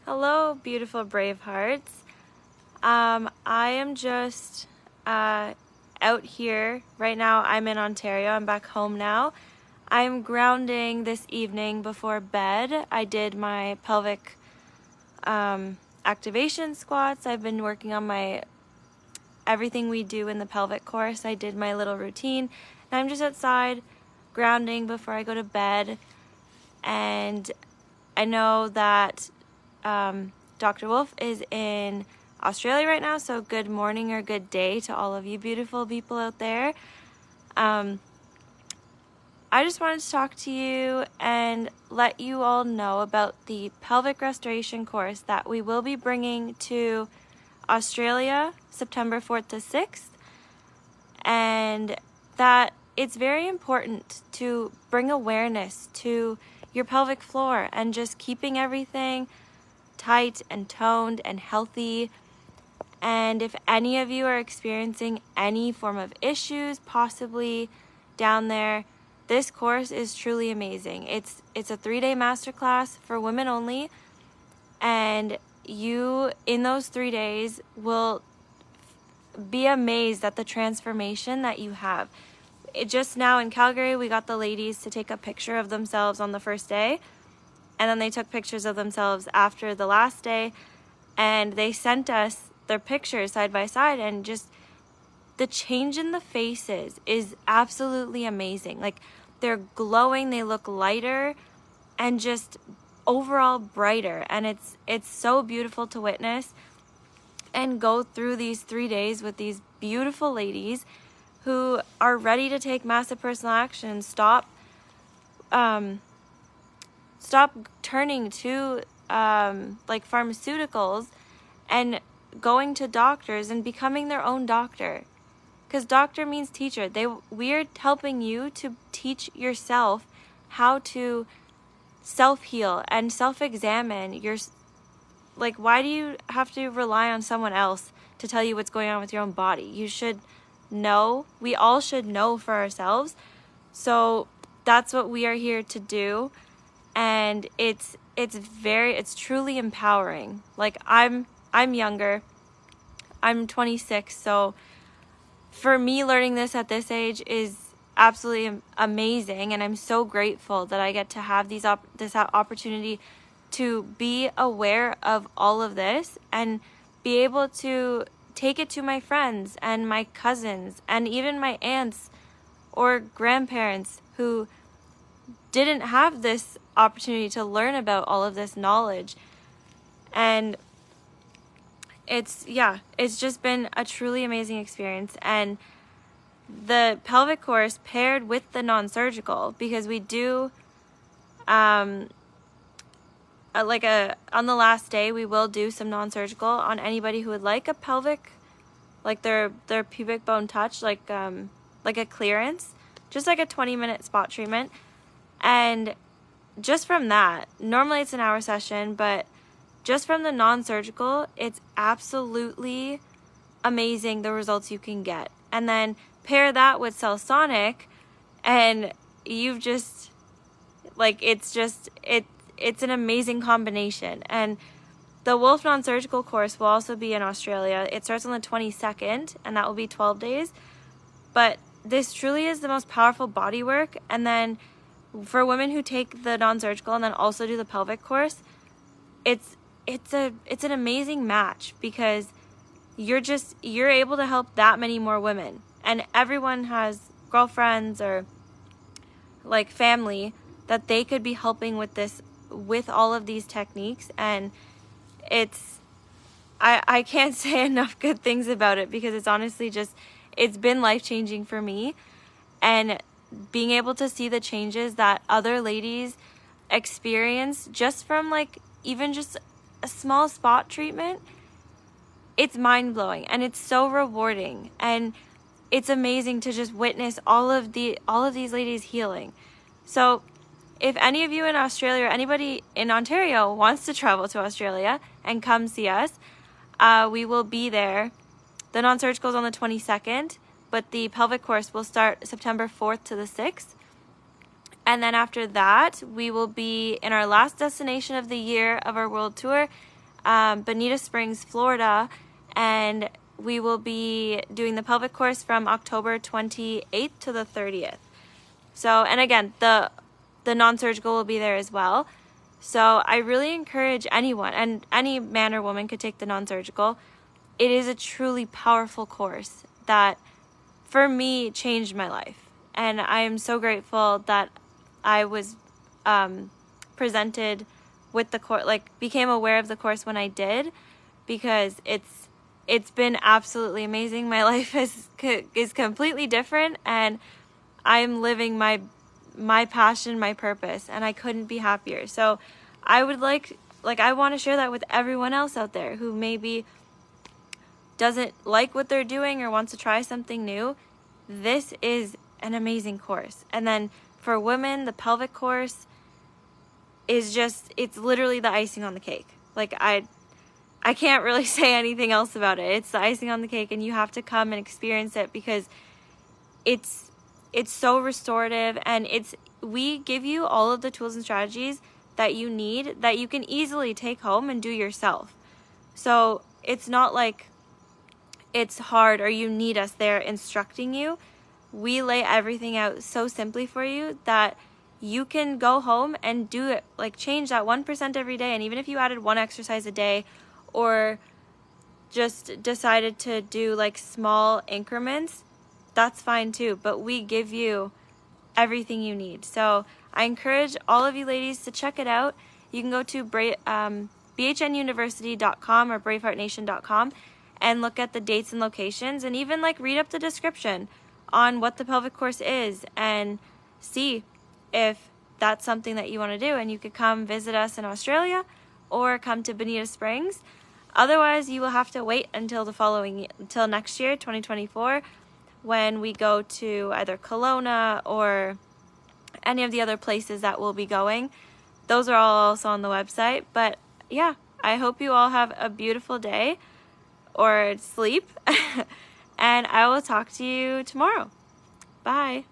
Hello, beautiful BraveHearts. I am just out here. Right now I'm in Ontario. I'm back home now. I'm grounding this evening before bed. I did my pelvic activation squats. I've been working on my everything we do in the pelvic course. I did my little routine. And I'm just outside grounding before I go to bed. And I know that Dr. Wolf is in Australia right now, so good morning or good day to all of you beautiful people out there. I just wanted to talk to you and let you all know about the Pelvic Restoration course that we will be bringing to Australia September 4th to 6th, and that it's very important to bring awareness to your pelvic floor and just keeping everything tight and toned and healthy. And if any of you are experiencing any form of issues possibly down there, this course is truly amazing. It's a 3-day masterclass for women only, and you in those 3 days will be amazed at the transformation that you have. Just now in Calgary, we got the ladies to take a picture of themselves on the first day, and then they took pictures of themselves after the last day, and they sent us their pictures side by side, and just the change in the faces is absolutely amazing. Like, they're glowing, they look lighter, and just overall brighter, and it's so beautiful to witness and go through these 3 days with these beautiful ladies who are ready to take massive personal action. Stop turning to like pharmaceuticals and going to doctors and becoming their own doctor, because doctor means teacher. We're helping you to teach yourself how to self-heal and self-examine your, like, why do you have to rely on someone else to tell you what's going on with your own body? You should know. We all should know for ourselves. So that's what we are here to do, and it's truly empowering. Like, I'm younger. I'm 26, so for me, learning this at this age is absolutely amazing, and I'm so grateful that I get to have this opportunity to be aware of all of this and be able to take it to my friends and my cousins and even my aunts or grandparents who didn't have this opportunity to learn about all of this knowledge. And it's just been a truly amazing experience. And the pelvic course paired with the non-surgical, because we do on the last day we will do some non-surgical on anybody who would like a pelvic, like their pubic bone touch, like a clearance, just like a 20-minute spot treatment. And just from that, normally it's an hour session, but just from the non-surgical, it's absolutely amazing the results you can get. And then pair that with Cellsonic, and you've just, like, it's an amazing combination. And the Wolf non-surgical course will also be in Australia. It starts on the 22nd, and that will be 12 days. But this truly is the most powerful body work. And then for women who take the non-surgical and then also do the pelvic course, it's an amazing match, because you're able to help that many more women. And everyone has girlfriends or like family that they could be helping with this, with all of these techniques. And I can't say enough good things about it, because it's honestly it's been life-changing for me. And being able to see the changes that other ladies experience just from, like, even just a small spot treatment, it's mind-blowing, and it's so rewarding, and it's amazing to just witness all of these ladies healing. So if any of you in Australia or anybody in Ontario wants to travel to Australia and come see us, we will be there. The non-surgical is on the 22nd, but the pelvic course will start September 4th to the 6th. And then after that, we will be in our last destination of the year of our world tour, Bonita Springs, Florida, and we will be doing the pelvic course from October 28th to the 30th. So, and again, the non-surgical will be there as well. So I really encourage anyone, and any man or woman could take the non-surgical. It is a truly powerful course that, for me, changed my life. And I am so grateful that I was presented with the course, like became aware of the course when I did, because it's been absolutely amazing. My life is completely different, and I'm living my passion, my purpose, and I couldn't be happier. So I would I want to share that with everyone else out there who maybe doesn't like what they're doing or wants to try something new. This is an amazing course. And then for women, the pelvic course is it's literally the icing on the cake. Like I can't really say anything else about it. It's the icing on the cake, and you have to come and experience it, because it's so restorative, and we give you all of the tools and strategies that you need that you can easily take home and do yourself. So it's not like it's hard or you need us there instructing you. We lay everything out so simply for you that you can go home and do it, like change that 1% every day. And even if you added one exercise a day, or just decided to do like small increments, that's fine too. But we give you everything you need. So I encourage all of you ladies to check it out. You can go to bhnuniversity.com or braveheartnation.com and look at the dates and locations, and even like read up the description on what the pelvic course is, and see if that's something that you want to do. And you could come visit us in Australia or come to Bonita Springs. Otherwise, you will have to wait until until next year, 2024, when we go to either Kelowna or any of the other places that we'll be going. Those are all also on the website. But yeah, I hope you all have a beautiful day or sleep. And I will talk to you tomorrow. Bye.